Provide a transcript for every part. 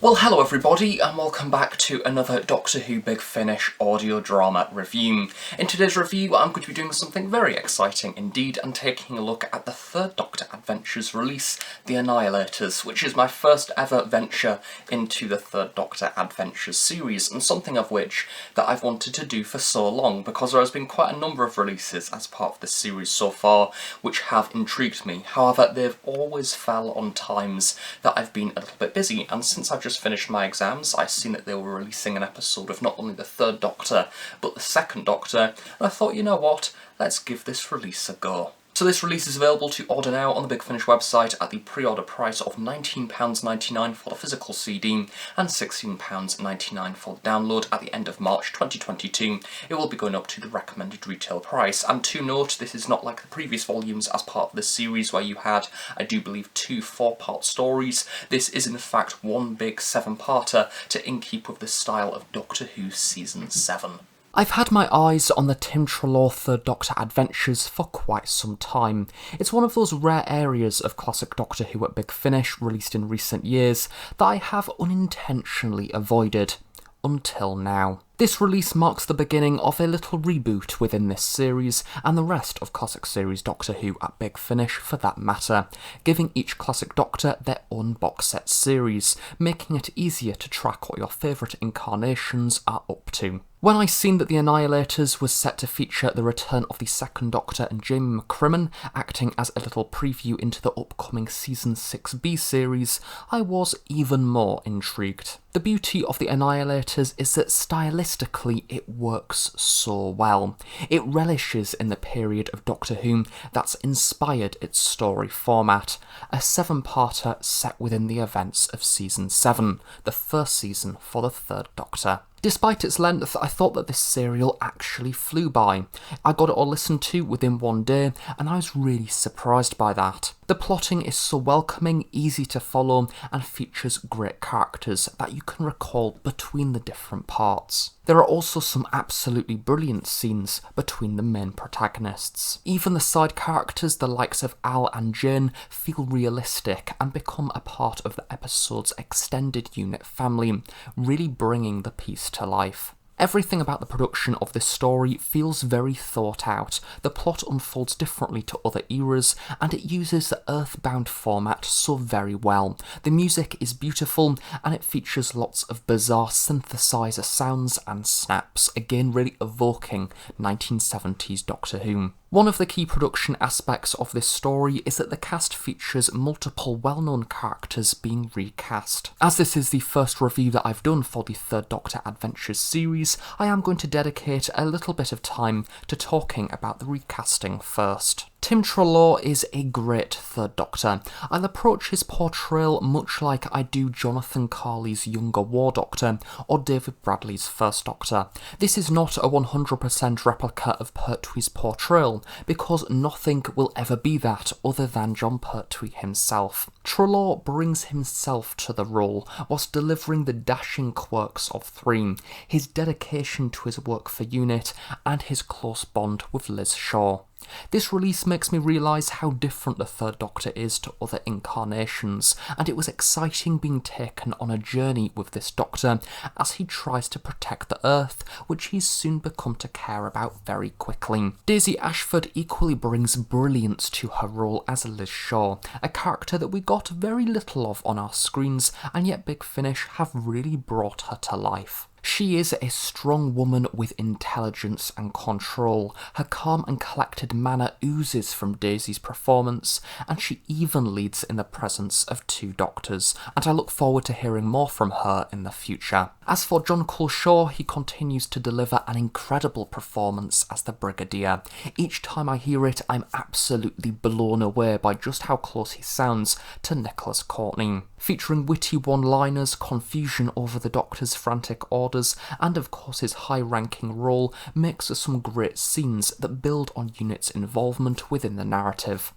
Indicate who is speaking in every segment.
Speaker 1: Well, hello everybody, and welcome back to another Doctor Who Big Finish audio drama review. In today's review, I'm going to be doing something very exciting indeed, and taking a look at the third Doctor Adventures release, The Annihilators, which is my first ever venture into the third Doctor Adventures series, and something of which that I've wanted to do for so long, because there has been quite a number of releases as part of this series so far, which have intrigued me. However, they've always fell on times that I've been a little bit busy, and since I've just finished my exams, I've seen that they were releasing an episode of not only the third Doctor, but the second Doctor, and I thought, you know what, let's give this release a go. So this release is available to order now on the Big Finish website at the pre-order price of £19.99 for the physical CD and £16.99 for the download at the end of March 2022. It will be going up to the recommended retail price. And to note, this is not like the previous volumes as part of this series where you had, I do believe, 2 4-part stories. This is in fact one big 7-parter to keep with the style of Doctor Who Season 7. I've had my eyes on the Tim Treloar Third Doctor Adventures for quite some time. It's one of those rare areas of classic Doctor Who at Big Finish, released in recent years, that I have unintentionally avoided. Until now. This release marks the beginning of a little reboot within this series, and the rest of classic series Doctor Who at Big Finish for that matter, giving each classic Doctor their own box set series, making it easier to track what your favourite incarnations are up to. When I seen that The Annihilators was set to feature the return of the second Doctor and Jamie McCrimmon acting as a little preview into the upcoming Season 6B series, I was even more intrigued. The beauty of The Annihilators is that stylistically it works so well. It relishes in the period of Doctor Who that's inspired its story format, a 7-parter set within the events of Season 7, the first season for the third Doctor. Despite its length, I thought that this serial actually flew by. I got it all listened to within one day, and I was really surprised by that. The plotting is so welcoming, easy to follow, and features great characters that you can recall between the different parts. There are also some absolutely brilliant scenes between the main protagonists. Even the side characters, the likes of Al and Jane, feel realistic and become a part of the episode's extended unit family, really bringing the piece to life. Everything about the production of this story feels very thought out. The plot unfolds differently to other eras, and it uses the Earthbound format so very well. The music is beautiful, and it features lots of bizarre synthesizer sounds and snaps, again really evoking 1970s Doctor Who. One of the key production aspects of this story is that the cast features multiple well-known characters being recast. As this is the first review that I've done for the Third Doctor Adventures series, I am going to dedicate a little bit of time to talking about the recasting first. Tim Treloar is a great third Doctor. I'll approach his portrayal much like I do Jonathan Carley's younger War Doctor or David Bradley's first Doctor. This is not a 100% replica of Pertwee's portrayal, because nothing will ever be that other than Jon Pertwee himself. Treloar brings himself to the role whilst delivering the dashing quirks of 3, his dedication to his work for UNIT, and his close bond with Liz Shaw. This release makes me realise how different the third Doctor is to other incarnations, and it was exciting being taken on a journey with this Doctor as he tries to protect the Earth, which he's soon become to care about very quickly. Daisy Ashford equally brings brilliance to her role as Liz Shaw, a character that we got very little of on our screens, and yet Big Finish have really brought her to life. She is a strong woman with intelligence and control. Her calm and collected manner oozes from Daisy's performance, and she even leads in the presence of 2 Doctors, and I look forward to hearing more from her in the future. As for John Culshaw, he continues to deliver an incredible performance as the Brigadier. Each time I hear it, I'm absolutely blown away by just how close he sounds to Nicholas Courtney. Featuring witty one-liners, confusion over the Doctor's frantic orders, and of course his high-ranking role, makes some great scenes that build on UNIT's involvement within the narrative.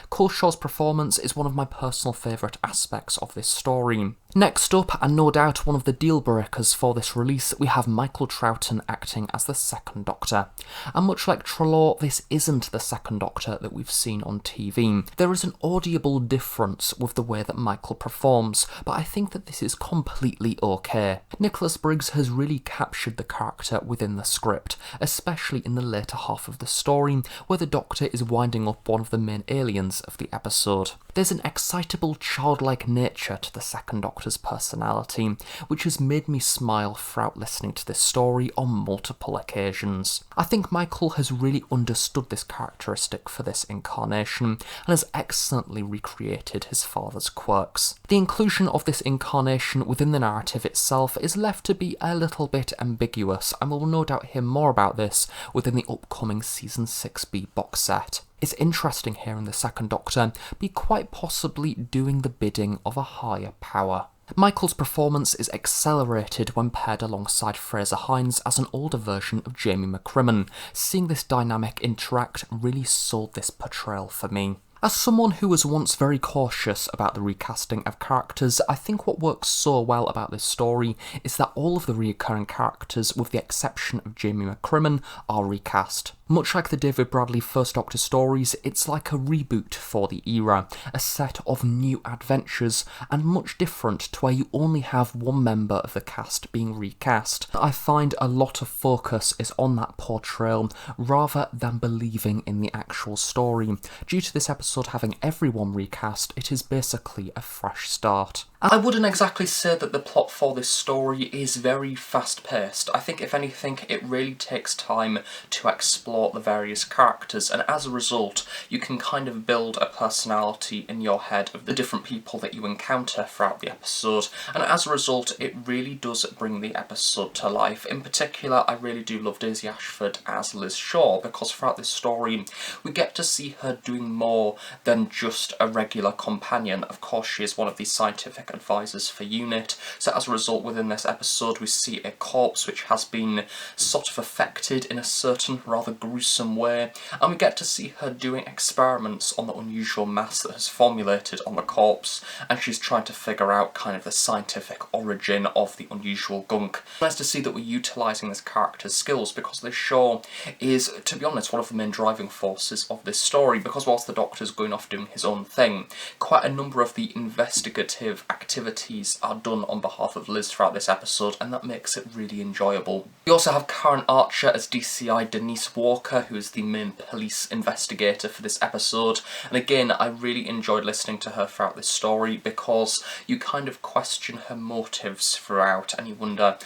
Speaker 1: Culshaw's performance is one of my personal favourite aspects of this story. Next up, and no doubt one of the deal breakers for this release, we have Michael Troughton acting as the Second Doctor. And much like Treloar, this isn't the Second Doctor that we've seen on TV. There is an audible difference with the way that Michael performs, but I think that this is completely okay. Nicholas Briggs has really captured the character within the script, especially in the later half of the story, where the Doctor is winding up one of the main aliens of the episode. There's an excitable, childlike nature to the Second Doctor's personality, which has made me smile throughout listening to this story on multiple occasions. I think Michael has really understood this characteristic for this incarnation, and has excellently recreated his father's quirks. The inclusion of this incarnation within the narrative itself is left to be a little bit ambiguous, and we'll no doubt hear more about this within the upcoming Season 6B box set. It's interesting hearing the Second Doctor be quite possibly doing the bidding of a higher power. Michael's performance is accelerated when paired alongside Fraser Hines as an older version of Jamie McCrimmon. Seeing this dynamic interact really sold this portrayal for me. As someone who was once very cautious about the recasting of characters, I think what works so well about this story is that all of the recurring characters, with the exception of Jamie McCrimmon, are recast. Much like the David Bradley First Doctor stories, it's like a reboot for the era, a set of new adventures, and much different to where you only have one member of the cast being recast. I find a lot of focus is on that portrayal rather than believing in the actual story. Due to this episode having everyone recast, it is basically a fresh start. I wouldn't exactly say that the plot for this story is very fast-paced. I think, if anything, it really takes time to explore the various characters, and as a result, you can kind of build a personality in your head of the different people that you encounter throughout the episode, and as a result, it really does bring the episode to life. In particular, I really do love Daisy Ashford as Liz Shaw, because throughout this story, we get to see her doing more than just a regular companion. Of course, she is one of these scientific advisors for UNIT, so as a result within this episode we see a corpse which has been sort of affected in a certain rather gruesome way, and we get to see her doing experiments on the unusual mass that has formulated on the corpse, and she's trying to figure out kind of the scientific origin of the unusual gunk. It's nice to see that we're utilising this character's skills, because Liz Shaw is, to be honest, one of the main driving forces of this story, because whilst the Doctor's going off doing his own thing, quite a number of the investigative activities are done on behalf of Liz throughout this episode, and that makes it really enjoyable. We also have Karen Archer as DCI Denise Walker, who is the main police investigator for this episode, and again, I really enjoyed listening to her throughout this story, because you kind of question her motives throughout, and you wonder,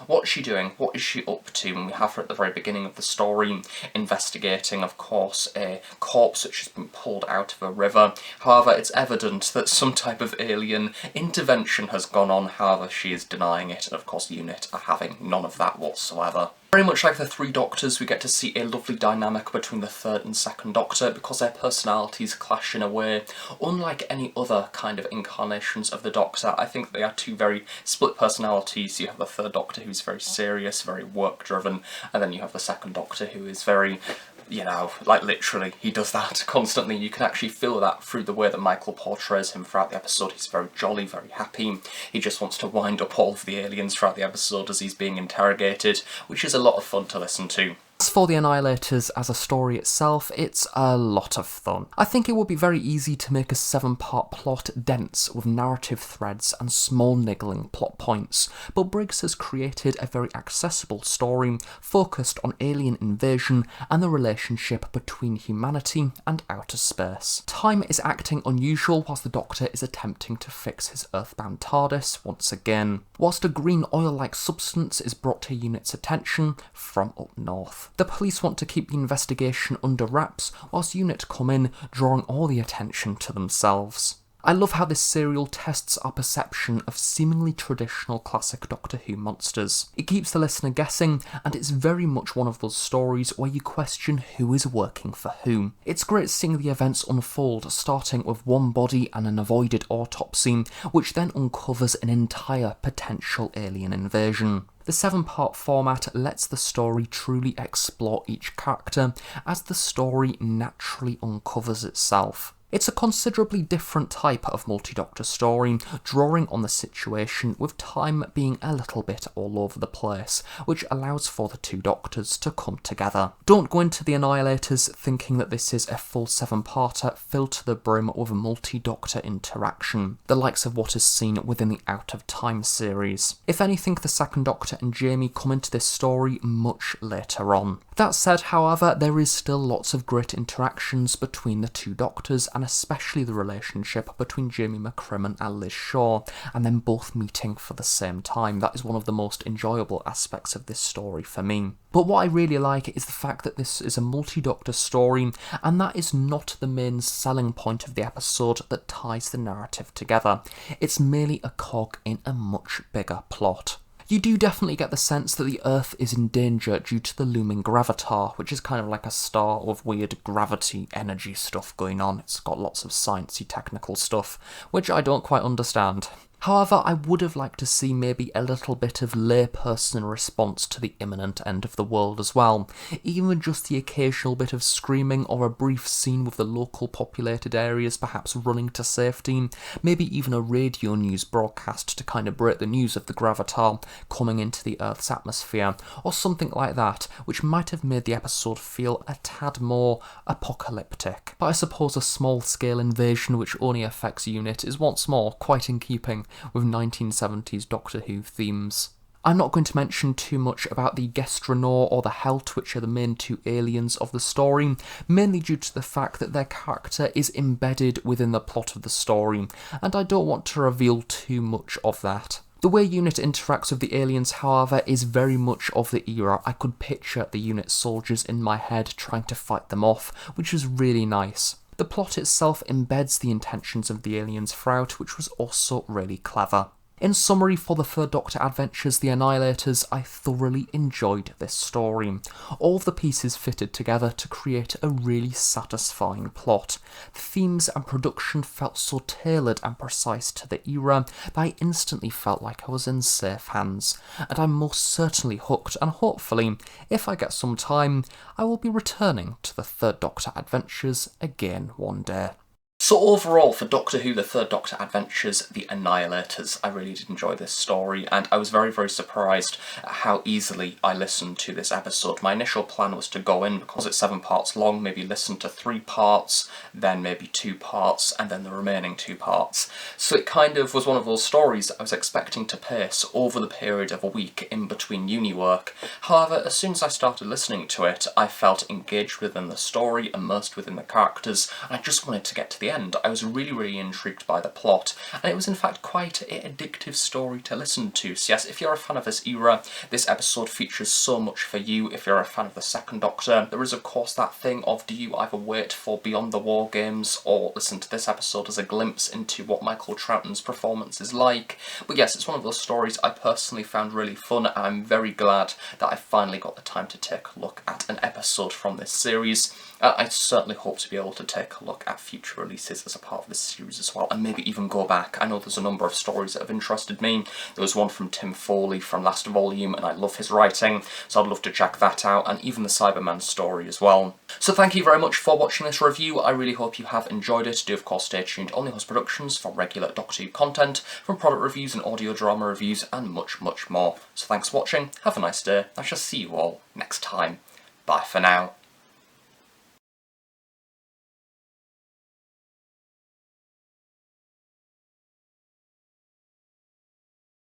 Speaker 1: what's she doing? What is she up to? And we have her at the very beginning of the story investigating, of course, a corpse which has been pulled out of a river. However, it's evident that some type of alien intervention has gone on, however she is denying it, and of course UNIT are having none of that whatsoever. Very much like the three Doctors, we get to see a lovely dynamic between the third and second Doctor, because their personalities clash in a way unlike any other kind of incarnations of the Doctor. I think they are two very split personalities. You have the third Doctor, who's very serious, very work-driven, and then you have the second Doctor, who is very, you know, like literally, he does that constantly. You can actually feel that through the way that Michael portrays him throughout the episode. He's very jolly, very happy. He just wants to wind up all of the aliens throughout the episode as he's being interrogated, which is a lot of fun to listen to. As for the Annihilators as a story itself, it's a lot of fun. I think it would be very easy to make a 7-part plot dense with narrative threads and small niggling plot points, but Briggs has created a very accessible story focused on alien invasion and the relationship between humanity and outer space. Time is acting unusual whilst the Doctor is attempting to fix his earthbound TARDIS once again, whilst a green oil-like substance is brought to UNIT's attention from up north. The police want to keep the investigation under wraps, whilst UNIT come in, drawing all the attention to themselves. I love how this serial tests our perception of seemingly traditional classic Doctor Who monsters. It keeps the listener guessing, and it's very much one of those stories where you question who is working for whom. It's great seeing the events unfold, starting with one body and an avoided autopsy, which then uncovers an entire potential alien invasion. The 7-part format lets the story truly explore each character as the story naturally uncovers itself. It's a considerably different type of multi-doctor story, drawing on the situation with time being a little bit all over the place, which allows for the 2 doctors to come together. Don't go into the Annihilators thinking that this is a full 7-parter filled to the brim with a multi-doctor interaction, the likes of what is seen within the Out of Time series. If anything, the 2nd Doctor and Jamie come into this story much later on. That said, however, there is still lots of great interactions between the 2 doctors, and especially the relationship between Jamie McCrimmon and Liz Shaw, and them both meeting for the same time. That is one of the most enjoyable aspects of this story for me. But what I really like is the fact that this is a multi-doctor story, and that is not the main selling point of the episode that ties the narrative together. It's merely a cog in a much bigger plot. You do definitely get the sense that the Earth is in danger due to the looming gravitar, which is kind of like a star of weird gravity energy stuff going on. It's got lots of sciencey technical stuff, which I don't quite understand. However, I would have liked to see maybe a little bit of layperson response to the imminent end of the world as well. Even just the occasional bit of screaming or a brief scene with the local populated areas perhaps running to safety. Maybe even a radio news broadcast to kind of break the news of the gravitar coming into the Earth's atmosphere, or something like that, which might have made the episode feel a tad more apocalyptic. But I suppose a small-scale invasion which only affects UNIT is once more quite in keeping with 1970s Doctor Who themes. I'm not going to mention too much about the Gastronor or the Helt, which are the main 2 aliens of the story, mainly due to the fact that their character is embedded within the plot of the story, and I don't want to reveal too much of that. The way UNIT interacts with the aliens, however, is very much of the era. I could picture the UNIT soldiers in my head trying to fight them off, which was really nice. The plot itself embeds the intentions of the aliens throughout, which was also really clever. In summary, for the 3rd Doctor Adventures, The Annihilators, I thoroughly enjoyed this story. All of the pieces fitted together to create a really satisfying plot. The themes and production felt so tailored and precise to the era that I instantly felt like I was in safe hands. And I'm most certainly hooked, and hopefully, if I get some time, I will be returning to the 3rd Doctor Adventures again one day. So overall, for Doctor Who, the 3rd Doctor Adventures, The Annihilators, I really did enjoy this story, and I was very, very surprised at how easily I listened to this episode. My initial plan was to go in, because it's 7 parts long, maybe listen to 3 parts, then maybe 2 parts, and then the remaining 2 parts. So it kind of was one of those stories I was expecting to pace over the period of a week in between uni work. However, as soon as I started listening to it, I felt engaged within the story, immersed within the characters, and I just wanted to get to the end. I was really, really intrigued by the plot, and it was in fact quite an addictive story to listen to. So yes, if you're a fan of this era, this episode features so much for you. If you're a fan of the 2nd Doctor, there is of course that thing of, do you either wait for Beyond the War Games or listen to this episode as a glimpse into what Michael Troughton's performance is like? But yes, it's one of those stories I personally found really fun, and I'm very glad that I finally got the time to take a look at an episode from this series. I certainly hope to be able to take a look at future releases as a part of this series as well, and maybe even go back. I know there's a number of stories that have interested me. There was one from Tim Foley from last volume, and I love his writing, so I'd love to check that out, and even the Cyberman story as well. So thank you very much for watching this review. I really hope you have enjoyed it. Do of course stay tuned on the Host Productions for regular Doctor Who content, from product reviews and audio drama reviews, and much, much more. So thanks for watching, have a nice day, I shall see you all next time. Bye for now.